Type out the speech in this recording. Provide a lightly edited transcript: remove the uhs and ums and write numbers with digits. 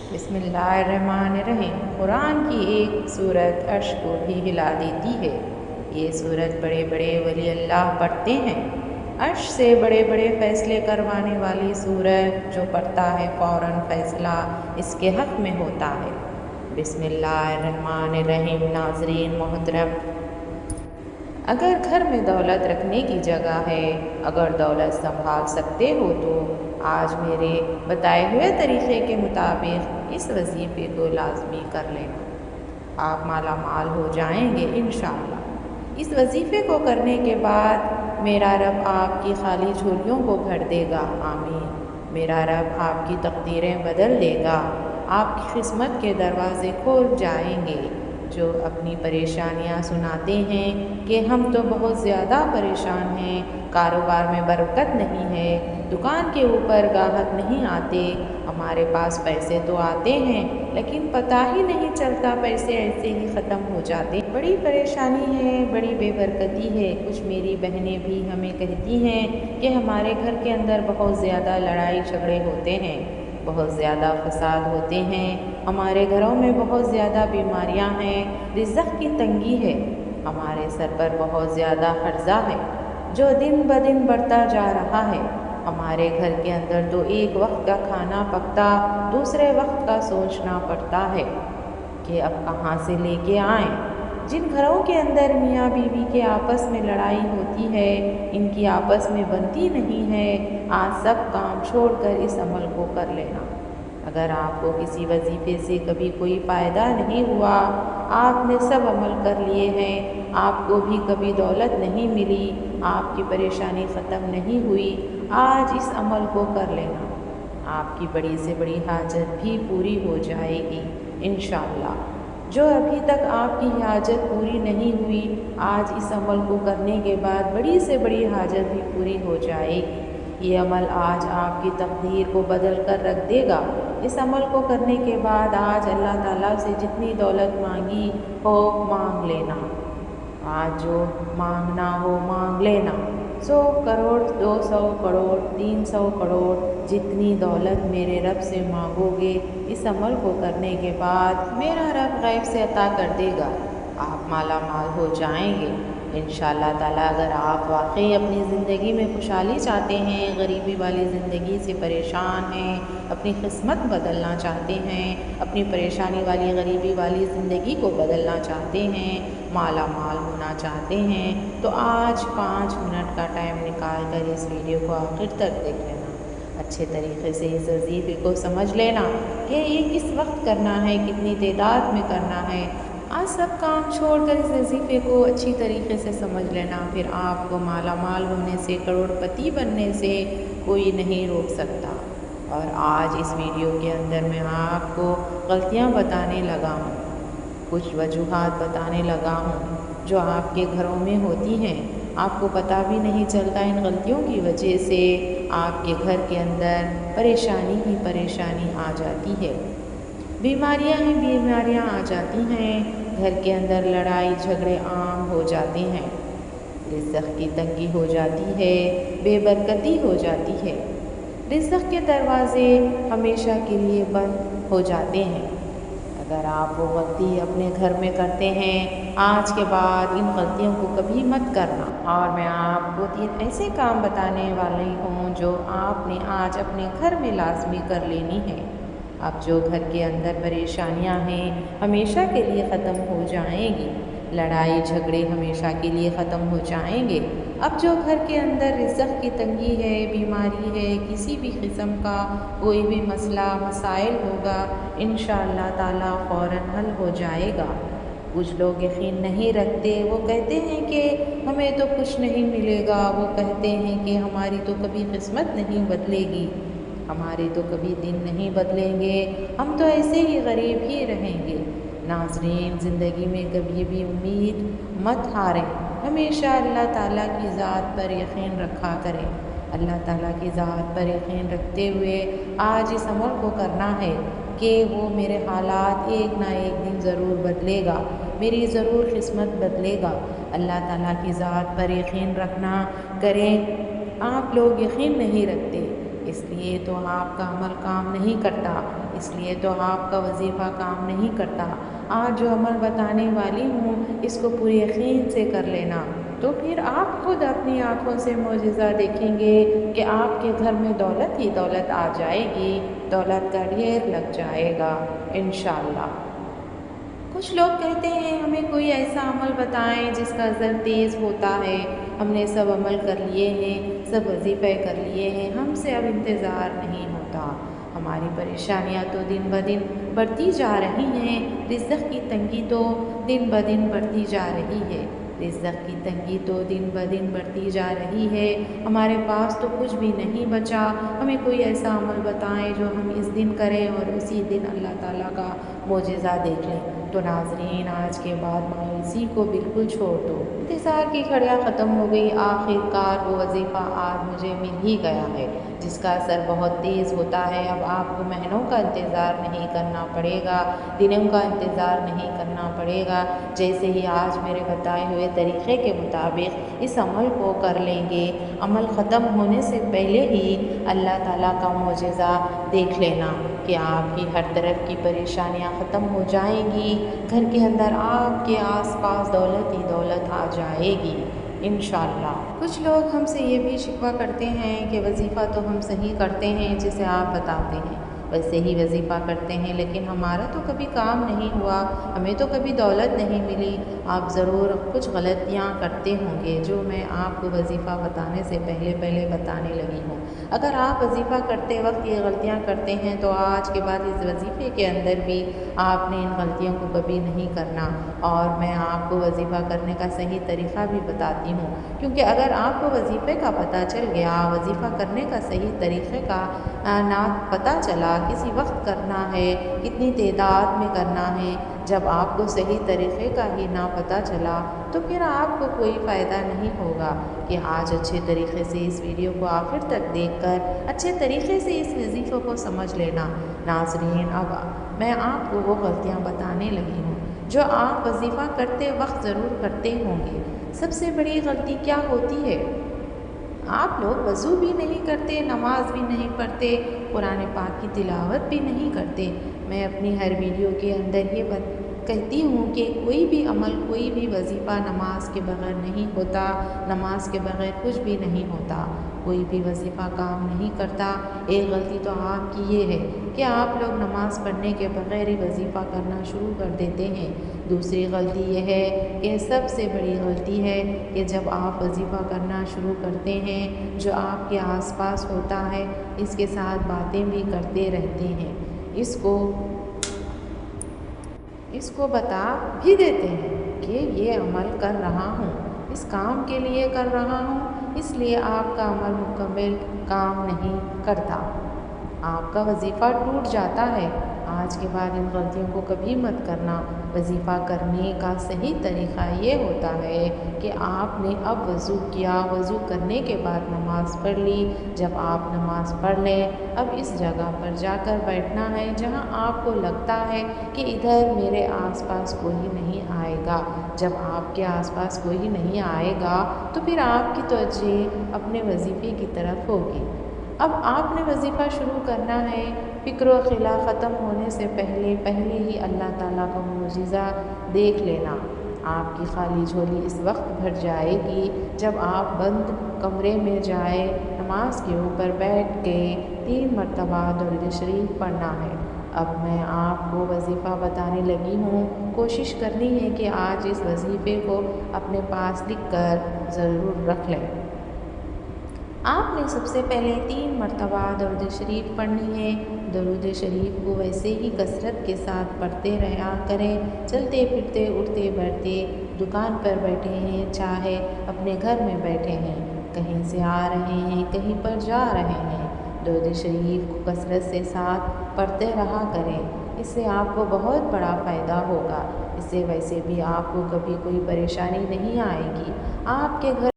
बिस्मिल्लाहिर्रहमानिर्रहीम। कुरान की एक सूरत अर्श को भी हिला देती है। ये सूरत बड़े बड़े वली अल्लाह पढ़ते हैं। अर्श से बड़े बड़े फ़ैसले करवाने वाली सूरत, जो पढ़ता है फ़ौरन फ़ैसला इसके हक़ में होता है। बिस्मिल्लाहिर्रहमानिर्रहीम। नाज़रीन मोहतरम, अगर घर में दौलत रखने की जगह है, अगर दौलत संभाल सकते हो तो आज मेरे बताए हुए तरीक़े के मुताबिक इस वजीफ़े को लाज़मी कर लेना। आप माला माल हो जाएंगे इंशाअल्लाह। इस वजीफ़े को करने के बाद मेरा रब आपकी खाली झोलियों को भर देगा। आमीन। मेरा रब आपकी तकदीरें बदल देगा, आपकी किस्मत के दरवाज़े खोल जाएंगे। जो अपनी परेशानियां सुनाते हैं कि हम तो बहुत ज़्यादा परेशान हैं, कारोबार में बरकत नहीं है, दुकान के ऊपर ग्राहक नहीं आते, हमारे पास पैसे तो आते हैं लेकिन पता ही नहीं चलता, पैसे ऐसे ही ख़त्म हो जाते, बड़ी परेशानी है, बड़ी बेबरकती है। कुछ मेरी बहनें भी हमें कहती हैं कि हमारे घर के अंदर बहुत ज़्यादा लड़ाई झगड़े होते हैं, बहुत ज़्यादा फसाद होते हैं, हमारे घरों में बहुत ज़्यादा बीमारियां हैं, रिज़्क़ की तंगी है, हमारे सर पर बहुत ज़्यादा कर्ज़ा है जो दिन ब दिन बढ़ता जा रहा है। हमारे घर के अंदर तो एक वक्त का खाना पकता, दूसरे वक्त का सोचना पड़ता है कि अब कहाँ से लेके आएँ। जिन घरों के अंदर मियाँ बीवी के आपस में लड़ाई होती है, इनकी आपस में बनती नहीं है, आज सब काम छोड़कर इस अमल को कर लेना। अगर आपको किसी वजीफ़े से कभी कोई फ़ायदा नहीं हुआ, आपने सब अमल कर लिए हैं, आपको भी कभी दौलत नहीं मिली, आपकी परेशानी ख़त्म नहीं हुई, आज इस अमल को कर लेना। आपकी बड़ी से बड़ी हाजत भी पूरी हो जाएगी इंशाअल्लाह। जो अभी तक आपकी हाजत पूरी नहीं हुई, आज इस अमल को करने के बाद बड़ी से बड़ी हाजत भी पूरी हो जाएगी। ये अमल आज आपकी तकदीर को बदल कर रख देगा। इस अमल को करने के बाद आज अल्लाह ताला से जितनी दौलत मांगी हो मांग लेना, आज जो मांगना हो मांग लेना। 100 करोड़, 200 करोड़, 300 करोड़, जितनी दौलत मेरे रब से मांगोगे इस अमल को करने के बाद मेरा रब गैब से अता कर देगा, आप माला माल हो जाएंगे इंशाअल्लाह ताला। अगर आप वाकई अपनी ज़िंदगी में खुशहाली चाहते हैं, गरीबी वाली ज़िंदगी से परेशान हैं, अपनी किस्मत बदलना चाहते हैं, अपनी परेशानी वाली गरीबी वाली ज़िंदगी को बदलना चाहते हैं, माला माल होना चाहते हैं, तो आज 5 मिनट का टाइम निकाल कर इस वीडियो को आखिर तक देख लेना। अच्छे तरीके से इस वजीफ़े को समझ लेना कि ये किस वक्त करना है, कितनी तादाद में करना है। आज सब काम छोड़कर इस वजीफ़े को अच्छी तरीके से समझ लेना, फिर आपको माला माल होने से, करोड़पति बनने से कोई नहीं रोक सकता। और आज इस वीडियो के अंदर मैं आपको गलतियां बताने लगा हूँ, कुछ वजूहात बताने लगा हूँ जो आपके घरों में होती हैं, आपको पता भी नहीं चलता। इन गलतियों की वजह से आपके घर के अंदर परेशानी ही परेशानी आ जाती है, बीमारियां ही बीमारियां आ जाती हैं, घर के अंदर लड़ाई झगड़े आम हो जाते हैं, रिज़्क़ की तंगी हो जाती है, बेबरकती हो जाती है, रिज़्क़ के दरवाज़े हमेशा के लिए बंद हो जाते हैं। अगर आप वो गलती अपने घर में करते हैं, आज के बाद इन गलतियों को कभी मत करना। और मैं आपको 3 ऐसे काम बताने वाली हूँ जो आपने आज अपने घर में लाजमी कर लेनी है। अब जो घर के अंदर परेशानियां हैं हमेशा के लिए ख़त्म हो जाएंगी, लड़ाई झगड़े हमेशा के लिए ख़त्म हो जाएंगे। अब जो घर के अंदर रिज़्क़ की तंगी है, बीमारी है, किसी भी किस्म का कोई भी मसला मसाइल होगा, इंशाअल्लाह ताला फ़ौरन हल हो जाएगा। कुछ लोग यकीन नहीं रखते, वो कहते हैं कि हमें तो कुछ नहीं मिलेगा, वो कहते हैं कि हमारी तो कभी किस्मत नहीं बदलेगी, हमारे तो कभी दिन नहीं बदलेंगे, हम तो ऐसे ही गरीब ही रहेंगे। नाज़रीन, ज़िंदगी में कभी भी उम्मीद मत हारें, हमेशा अल्लाह ताला की ज़ात पर यकीन रखा करें। अल्लाह ताला की ज़ात पर यकीन रखते हुए आज इस अमल को करना है कि वो मेरे हालात एक ना एक दिन ज़रूर बदलेगा, मेरी ज़रूर किस्मत बदलेगा। अल्लाह ताला की ज़ात पर यकीन रखना करें। आप लोग यकीन नहीं रखते, इसलिए तो आपका अमल काम नहीं करता। اس لیے تو آپ کا وظیفہ کام نہیں کرتا۔ آج جو عمل بتانے والی ہوں اس کو پورے یقین سے کر لینا، تو پھر آپ خود اپنی آنکھوں سے معجزہ دیکھیں گے کہ آپ کے گھر میں دولت ہی دولت آ جائے گی، دولت کا ڈھیر لگ جائے گا انشاءاللہ۔ کچھ لوگ کہتے ہیں ہمیں کوئی ایسا عمل بتائیں جس کا اثر تیز ہوتا ہے۔ ہم نے سب عمل کر لیے ہیں، سب وظیفے کر لیے ہیں، ہم سے اب انتظار نہیں ہوتا۔ ہماری پریشانیاں تو دن بدن بڑھتی جا رہی ہیں، رزق کی تنگی تو دن بدن بڑھتی جا رہی ہے، رزق کی تنگی تو دن بدن بڑھتی جا رہی ہے، ہمارے پاس تو کچھ بھی نہیں بچا۔ ہمیں کوئی ایسا عمل بتائیں جو ہم اس دن کریں اور اسی دن اللہ تعالیٰ کا معجزہ دیکھ لیں۔ تو ناظرین، آج کے بعد مایوسی کو بالکل چھوڑ دو، انتظار کی گھڑیاں ختم ہو گئی، آخر کار وہ وظیفہ آج مجھے مل ہی گیا ہے جس کا اثر بہت تیز ہوتا ہے۔ اب آپ کو مہینوں کا انتظار نہیں کرنا پڑے گا، دنوں کا انتظار نہیں کرنا پڑے گا۔ جیسے ہی آج میرے بتائے ہوئے طریقے کے مطابق اس عمل کو کر لیں گے، عمل ختم ہونے سے پہلے ہی اللہ تعالیٰ کا معجزہ دیکھ لینا کہ آپ کی ہر طرف کی پریشانیاں ختم ہو جائیں گی، گھر کے اندر آپ کے آس پاس دولت ہی دولت آ جائے گی انشاءاللہ۔ کچھ لوگ ہم سے یہ بھی شکوہ کرتے ہیں کہ وظیفہ تو ہم صحیح کرتے ہیں جسے آپ بتاتے ہیں، ویسے ہی وظیفہ کرتے ہیں، لیکن ہمارا تو کبھی کام نہیں ہوا، ہمیں تو کبھی دولت نہیں ملی۔ آپ ضرور کچھ غلطیاں کرتے ہوں گے جو میں آپ کو وظیفہ بتانے سے پہلے بتانے لگی ہوں۔ اگر آپ وظیفہ کرتے وقت یہ غلطیاں کرتے ہیں تو آج کے بعد اس وظیفے کے اندر بھی آپ نے ان غلطیوں کو کبھی نہیں کرنا، اور میں آپ کو وظیفہ کرنے کا صحیح طریقہ بھی بتاتی ہوں، کیونکہ اگر آپ کو وظیفے کا پتہ چل گیا، وظیفہ کرنے کا صحیح طریقے کا نہ پتہ چلا، کسی وقت کرنا ہے، کتنی تعداد میں کرنا ہے، جب آپ کو صحیح طریقے کا ہی نہ پتہ چلا تو پھر آپ کو کوئی فائدہ نہیں ہوگا کہ آج اچھے طریقے سے اس ویڈیو کو آخر تک دیکھ کر اچھے طریقے سے اس وظیفے کو سمجھ لینا۔ ناظرین، اب میں آپ کو وہ غلطیاں بتانے لگی ہوں جو آپ وظیفہ کرتے وقت ضرور کرتے ہوں گے۔ سب سے بڑی غلطی کیا ہوتی ہے؟ آپ لوگ وضو بھی نہیں کرتے، نماز بھی نہیں پڑھتے، قرآن پاک کی تلاوت بھی نہیں کرتے۔ میں اپنی ہر ویڈیو کے اندر یہ کہتی ہوں کہ کوئی بھی عمل، کوئی بھی وظیفہ نماز کے بغیر نہیں ہوتا، نماز کے بغیر کچھ بھی نہیں ہوتا، کوئی بھی وظیفہ کام نہیں کرتا۔ ایک غلطی تو آپ کی یہ ہے کہ آپ لوگ نماز پڑھنے کے بغیر ہی وظیفہ کرنا شروع کر دیتے ہیں۔ دوسری غلطی یہ ہے کہ سب سے بڑی غلطی ہے کہ جب آپ وظیفہ کرنا شروع کرتے ہیں، جو آپ کے آس پاس ہوتا ہے اس کے ساتھ باتیں بھی کرتے رہتے ہیں، اس کو بتا بھی دیتے ہیں کہ یہ عمل کر رہا ہوں، اس کام کے لیے کر رہا ہوں، اس لیے آپ کا عمل مکمل کام نہیں کرتا، آپ کا وظیفہ ٹوٹ جاتا ہے۔ آج کے بعد ان غلطیوں کو کبھی مت کرنا۔ وظیفہ کرنے کا صحیح طریقہ یہ ہوتا ہے کہ آپ نے اب وضو کیا، وضو کرنے کے بعد نماز پڑھ لی، جب آپ نماز پڑھ لیں اب اس جگہ پر جا کر بیٹھنا ہے جہاں آپ کو لگتا ہے کہ ادھر میرے آس پاس کوئی نہیں آئے گا۔ جب آپ کے آس پاس کوئی نہیں آئے گا تو پھر آپ کی توجہ اپنے وظیفے کی طرف ہوگی۔ اب آپ نے وظیفہ شروع کرنا ہے، فکر و خلا ختم ہونے سے پہلے ہی اللہ تعالیٰ کا معجزہ دیکھ لینا۔ آپ کی خالی جھولی اس وقت بھر جائے گی جب آپ بند کمرے میں جائیں، نماز کے اوپر بیٹھ کے 3 مرتبہ درود شریف پڑھنا ہے۔ اب میں آپ کو وظیفہ بتانے لگی ہوں، کوشش کرنی ہے کہ آج اس وظیفے کو اپنے پاس لکھ کر ضرور رکھ لیں۔ آپ نے سب سے پہلے 3 مرتبہ درود شریف پڑھنی ہے۔ درود شریف کو ویسے ہی کثرت کے ساتھ پڑھتے رہا کریں، چلتے پھرتے، اٹھتے بیٹھتے، دکان پر بیٹھے ہیں، چاہے اپنے گھر میں بیٹھے ہیں، کہیں سے آ رہے ہیں، کہیں پر جا رہے ہیں، درود شریف کو کثرت سے ساتھ پڑھتے رہا کریں۔ اس سے آپ کو بہت بڑا فائدہ ہوگا، اس سے ویسے بھی آپ کو کبھی کوئی پریشانی نہیں آئے گی۔ آپ کے گھر